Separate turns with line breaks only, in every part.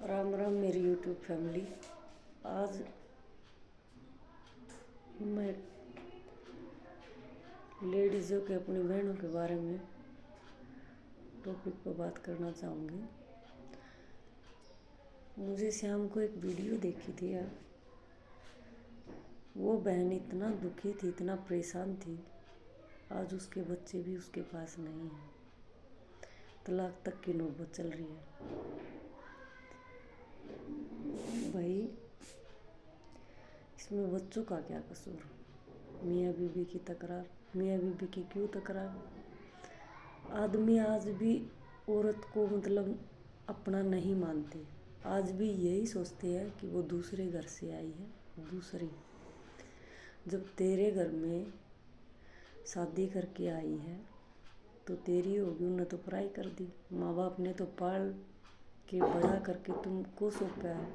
राम राम मेरी YouTube family. आज मैं लेडीज़ों के अपनी बहनों के बारे में टॉपिक पर बात करना चाहूँगी। मुझे शाम को एक वीडियो देखी थी यार। वो बहन इतना दुखी थी, इतना परेशान थी। आज उसके बच्चे भी उसके पास नहीं हैं। तलाक तक की नौबत चल रही है। भाई इसमें बच्चों का क्या कसूर? मियाँ बीवी की तकरार, मियाँ बीवी की क्यों तकरार? आदमी आज भी औरत को मतलब अपना नहीं मानते। आज भी यही सोचते हैं कि वो दूसरे घर से आई है। दूसरी जब तेरे घर में शादी करके आई है तो तेरी होगी, उन्हें तो पराई कर दी। माँ बाप ने तो पाल के बड़ा करके तुमको सौंपा है।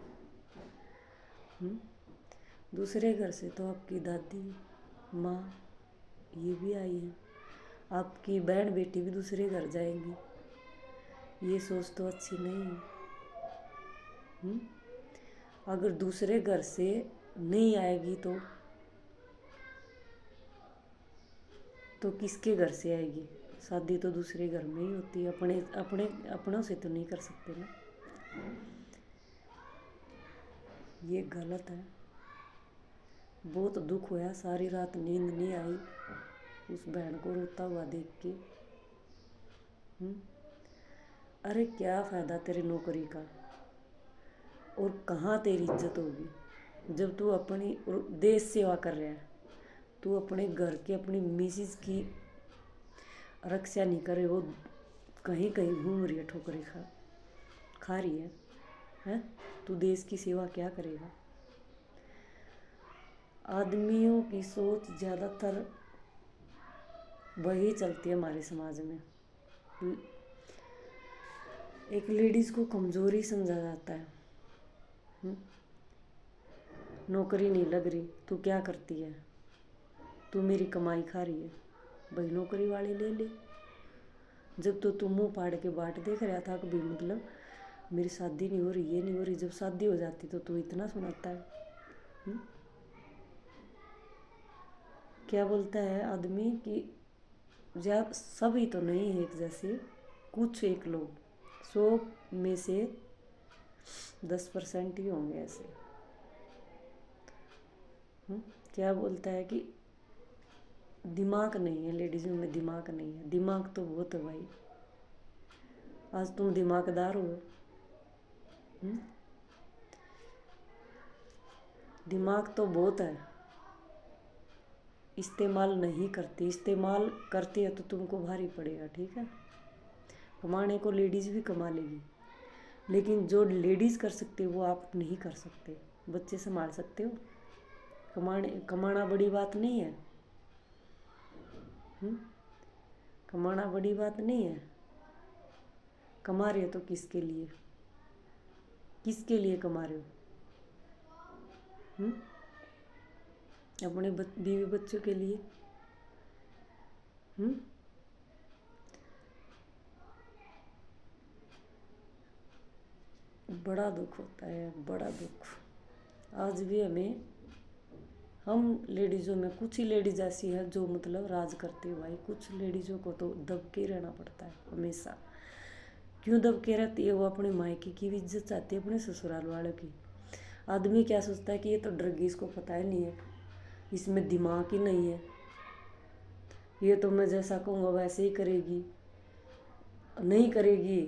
दूसरे घर से तो आपकी दादी माँ ये भी आई है। आपकी बहन बेटी भी दूसरे घर जाएंगी। ये सोच तो अच्छी नहीं है। अगर दूसरे घर से नहीं आएगी तो किसके घर से आएगी? शादी तो दूसरे घर में ही होती है। अपनों से तो नहीं कर सकते ना। ये गलत है। बहुत दुख हुआ, सारी रात नींद नहीं आई उस बहन को रोता हुआ देख के। अरे क्या फ़ायदा तेरे नौकरी का, और कहाँ तेरी इज्जत होगी जब तू अपनी देश सेवा कर रहा है। तू अपने घर के अपनी मिसेस की रक्षा नहीं करे, वो कहीं कहीं घूम रही है, ठोकरें खा रही है। तू देश की सेवा क्या करेगा? आदमियों की सोच ज़्यादातर वही चलती है हमारे समाज में। एक लेडीज़ को कमज़ोरी समझा जाता है। नौकरी नहीं लग रही, तू क्या करती है? तू मेरी कमाई खा रही है, भाई नौकरी वाले ले ले। जब तो तू मुँह फाड़ के बाट देख रहा था कभी, मतलब मेरी शादी नहीं हो रही, ये नहीं हो रही। जब शादी हो जाती तो तू इतना सुनाता है। क्या बोलता है आदमी कि सभी तो नहीं है एक जैसे, कुछ एक लोग 100 में से 10% ही होंगे ऐसे। क्या बोलता है कि दिमाग नहीं है, लेडीज़ों में दिमाग नहीं है। दिमाग तो बहुत है भाई। आज तुम दिमागदार हो। दिमाग तो बहुत है, इस्तेमाल नहीं करती। इस्तेमाल करती है तो तुमको भारी पड़ेगा, ठीक है। कमाने को लेडीज़ भी कमा लेगी, लेकिन जो लेडीज़ कर सकते वो आप नहीं कर सकते। बच्चे संभाल सकते हो, कमाना बड़ी बात नहीं है। कमाना बड़ी बात नहीं है। कमा रहे हो तो किसके लिए? किसके लिए कमा रहे हो? अपने बीवी बच्चों के लिए। बड़ा दुख होता है, बड़ा दुख। आज भी हम लेडीज़ों में कुछ ही लेडीज़ ऐसी है जो मतलब राज करती है भाई। कुछ लेडीज़ों को तो दब के रहना पड़ता है हमेशा। क्यों दब के रहती है? वो अपने मायके की भी इज्जत चाहती है, अपने ससुराल वालों की। आदमी क्या सोचता है कि ये तो ड्रगी, इसको पता ही नहीं है, इसमें दिमाग ही नहीं है, ये तो मैं जैसा कहूँगा वैसे ही करेगी। नहीं करेगी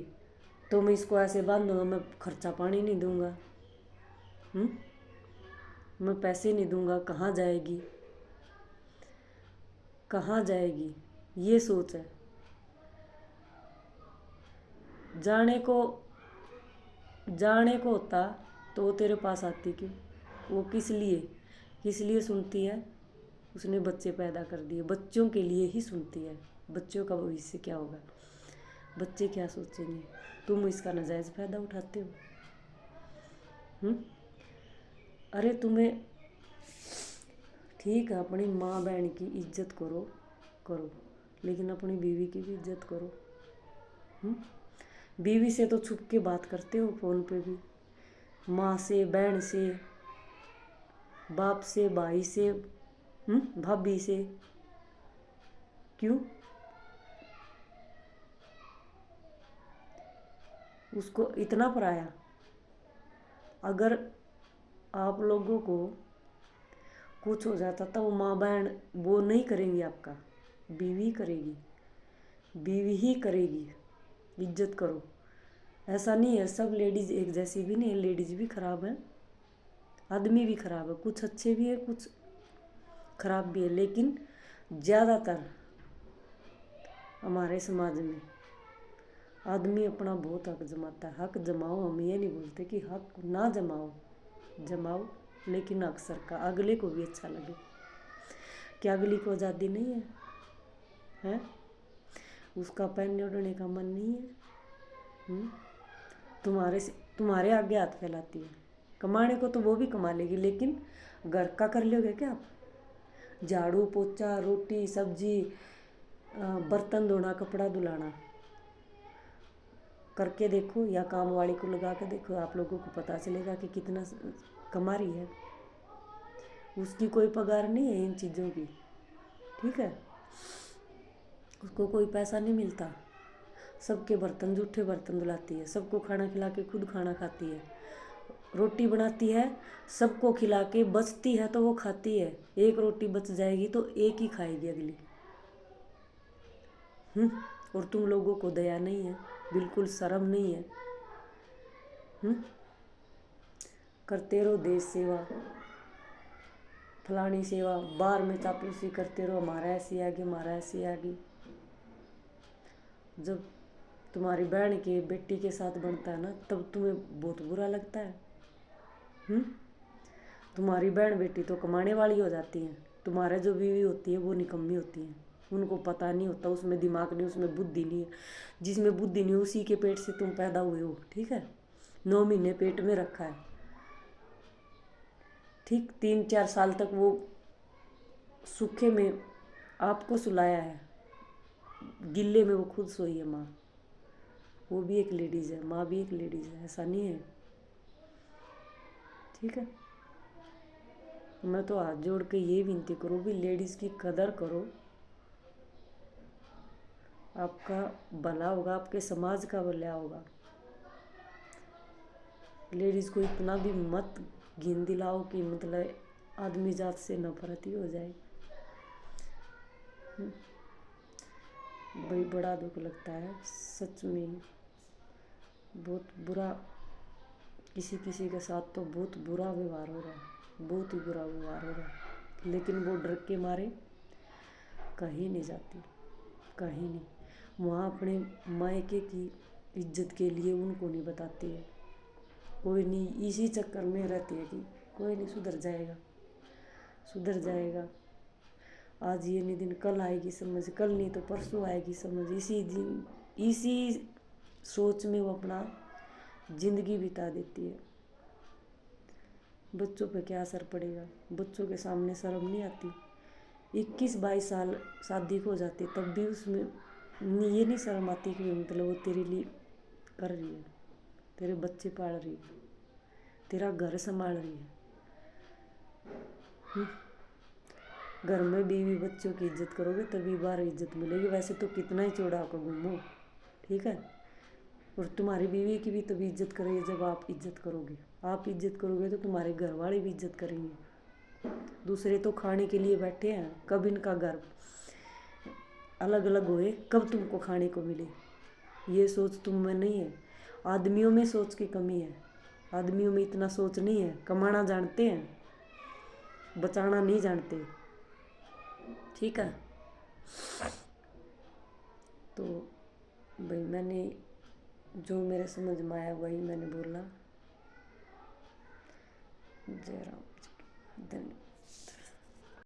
तो मैं इसको ऐसे बांधूंगा, मैं खर्चा पानी नहीं दूंगा, मैं पैसे नहीं दूंगा। कहाँ जाएगी, कहाँ जाएगी? ये सोच है। जाने को होता तो वो तेरे पास आती क्यों? वो किस लिए सुनती है? उसने बच्चे पैदा कर दिए, बच्चों के लिए ही सुनती है। बच्चों का भविष्य क्या होगा? बच्चे क्या सोचेंगे? तुम इसका नाजायज़ फ़ायदा उठाते हो। अरे तुम्हें ठीक है, अपनी माँ बहन की इज्जत करो, लेकिन अपनी बीवी की भी इज्जत करो। बीवी से तो छुप के बात करते हो फ़ोन पे भी, माँ से, बहन से, बाप से, भाई से, भाभी से। क्यों? उसको इतना पराया। अगर आप लोगों को कुछ हो जाता तो वो माँ बहन वो नहीं करेंगी आपका, बीवी करेगी, बीवी ही करेगी। इज्जत करो। ऐसा नहीं है सब लेडीज़ एक जैसी भी नहीं है, लेडीज़ भी खराब है, आदमी भी खराब है, कुछ अच्छे भी है कुछ खराब भी है, लेकिन ज़्यादातर हमारे समाज में आदमी अपना बहुत हक जमाता है। हक जमाओ, हम ये नहीं बोलते कि हक ना जमाओ, जमाओ, लेकिन अक्सर का अगले को भी अच्छा लगे। क्या अगली को आज़ादी नहीं है? हैं? उसका पहनने ओढ़ने का मन नहीं है? तुम्हारे आगे हाथ फैलाती है। कमाने को तो वो भी कमा लेगी, लेकिन घर का कर लोगे क्या आप? झाड़ू पोछा, रोटी सब्जी, बर्तन धोना, कपड़ा धुलाना करके देखो, या काम वाली को लगा के देखो, आप लोगों को पता चलेगा कि कितना कमा रही है। उसकी कोई पगार नहीं है इन चीज़ों की, ठीक है? उसको कोई पैसा नहीं मिलता। सबके बर्तन, जूठे बर्तन धुलाती है, सबको खाना खिला के खुद खाना खाती है, रोटी बनाती है, सबको खिला के बचती है तो वो खाती है। एक रोटी बच जाएगी तो एक ही खाएगी अगली। और तुम लोगों को दया नहीं है, बिल्कुल शर्म नहीं है। करते रहो देश सेवा, फलानी सेवा, बाहर में चापलूसी करते रहो, हमारा ऐसी आगे, हमारा ऐसी आगे। जब तुम्हारी बहन के बेटी के साथ बनता है ना, तब तुम्हें बहुत बुरा लगता है। तुम्हारी बहन बेटी तो कमाने वाली हो जाती हैं, तुम्हारे जो बीवी होती है वो निकम्मी होती हैं। उनको पता नहीं होता, उसमें दिमाग नहीं, उसमें बुद्धि नहीं है। जिसमें बुद्धि नहीं उसी के पेट से तुम पैदा हुए हो, ठीक है? 9 महीने पेट में रखा है, ठीक? 3-4 साल तक वो सूखे में आपको सुलाया है, गिल्ले में वो खुद सोई है माँ। वो भी एक लेडीज़ है, माँ भी एक लेडीज़ है, ऐसा नहीं है, ठीक है? मैं तो हाथ जोड़ के ये विनती करूँ भी लेडीज़ की कदर करो, आपका भला होगा, आपके समाज का भला होगा। लेडीज़ को इतना भी मत घिन दिलाओ कि मतलब आदमी जात से नफरत ही हो जाए। भाई बड़ा दुख लगता है सच में, बहुत बुरा। किसी किसी के साथ तो बहुत बुरा व्यवहार हो रहा है, बहुत ही बुरा व्यवहार हो रहा है, लेकिन वो डर के मारे कहीं नहीं जाती, कहीं नहीं। वहाँ अपने मायके की इज्जत के लिए उनको नहीं बताती है, कोई नहीं, इसी चक्कर में रहती है कि कोई नहीं सुधर जाएगा, सुधर जाएगा, आज ये नहीं दिन कल आएगी समझ, कल नहीं तो परसों आएगी समझ। इसी दिन इसी सोच में वो अपना ज़िंदगी बिता देती है। बच्चों पे क्या असर पड़ेगा? बच्चों के सामने शर्म नहीं आती? 21-22 साल शादी को हो जाती है, तब भी उसमें ये नहीं शर्म आती कि मतलब वो तेरे लिए कर रही है, तेरे बच्चे पाल रही है, तेरा घर संभाल रही है। घर में बीवी बच्चों की इज्जत करोगे तभी बाहर इज्जत मिलेगी। वैसे तो कितना ही चौड़ा होकर घूमो, ठीक है? और तुम्हारी बीवी की भी तभी इज्जत करेगी जब आप इज्जत करोगे। आप इज्जत करोगे तो तुम्हारे घर वाले भी इज्जत करेंगे। दूसरे तो खाने के लिए बैठे हैं, कब इनका घर अलग अलग होए, कब तुमको खाने को मिले, ये सोच तुम में नहीं है। आदमियों में सोच की कमी है, आदमियों में इतना सोच नहीं है। कमाना जानते हैं, बचाना नहीं जानते, ठीक है? तो भाई मैंने जो मेरे समझ में आया वही मैंने बोला। जय राम जी, धन्यवाद।